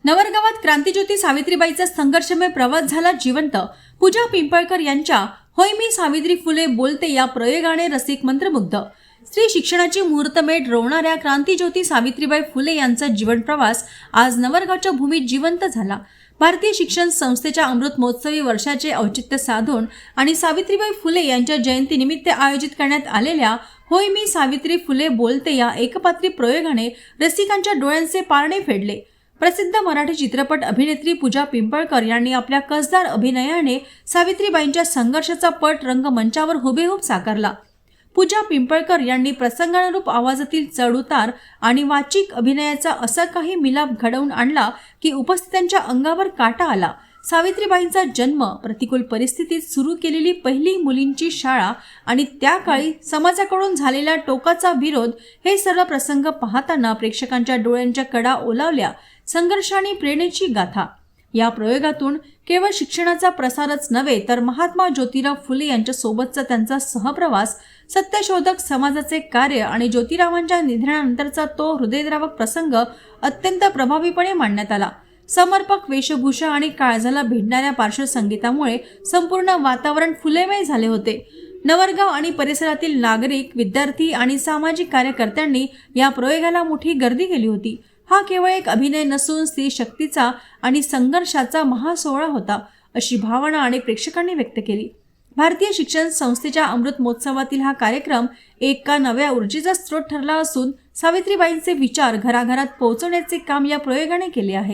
नवरगावात क्रांतिज्योती सावित्रीबाईंचा संघर्षमय प्रवास झाला जिवंत। पूजा पिंपळकर यांच्या होय मी सावित्री फुले बोलते या प्रयोगाने रसिक मंत्रमुग्ध। स्त्री शिक्षणाची मुहूर्तमेढ रोवणाऱ्या क्रांतिज्योती सावित्रीबाई फुले यांचा जीवन प्रवास आज नवरगावच्या भूमीत जिवंत झाला। भारतीय शिक्षण संस्थेच्या अमृत महोत्सवी वर्षाचे औचित्य साधून आणि सावित्रीबाई फुले यांच्या जयंतीनिमित्त आयोजित करण्यात आलेल्या होय मी सावित्री फुले बोलते या एकपात्री प्रयोगाने रसिकांच्या डोळ्यांचे पारणे फेडले। प्रसिद्ध मराठी चित्रपट अभिनेत्री पूजा पिंपळकर यांनी आपल्या कसदार अभिनयाने सावित्रीबाईंच्या संघर्षाचा पट रंगमंचावर हुबेहूब साकारला। पूजा पिंपळकर यांनी प्रसंगानुरूप आवाजातील चढउतार आणि वाचिक अभिनयाचा असा काही मिलाप घडवून आणला की उपस्थितांच्या अंगावर काटा आला। सावित्रीबाईंचा जन्म, प्रतिकूल परिस्थितीत सुरू केलेली पहिली मुलींची शाळा आणि त्या काळी समाजाकडून झालेला टोकाचा विरोध हे सर्व प्रसंग पाहताना प्रेक्षकांच्या डोळ्यांच्या कडा ओलावल्या। संघर्ष आणि प्रेरणेची गाथा या प्रयोगातून केवळ शिक्षणाचा प्रसारच नव्हे तर महात्मा ज्योतिराव फुले यांच्या सोबतचा त्यांचा सहप्रवास, सत्यशोधक समाजाचे कार्य आणि ज्योतिरावांच्या निधनानंतरचा तो हृदयद्रावक प्रसंग अत्यंत प्रभावीपणे मांडण्यात आला। समर्पक वेशभूषा आणि काळजाला भिडणाऱ्या पार्श्वसंगीतामुळे संपूर्ण वातावरण फुलेमय झाले होते। नवरगाव आणि परिसरातील नागरिक, विद्यार्थी आणि सामाजिक कार्यकर्त्यांनी या प्रयोगाला मोठी गर्दी केली होती। हा केवळ एक अभिनय नसून स्त्री शक्तीचा आणि संघर्षाचा महासोहळा होता, अशी भावना अनेक प्रेक्षकांनी व्यक्त केली। भारतीय शिक्षण संस्थेच्या अमृत महोत्सवातील हा कार्यक्रम एका नव्या ऊर्जेचा स्रोत ठरला असून सावित्रीबाईंचे विचार घराघरात पोहोचवण्याचे काम या प्रयोगाने केले आहे।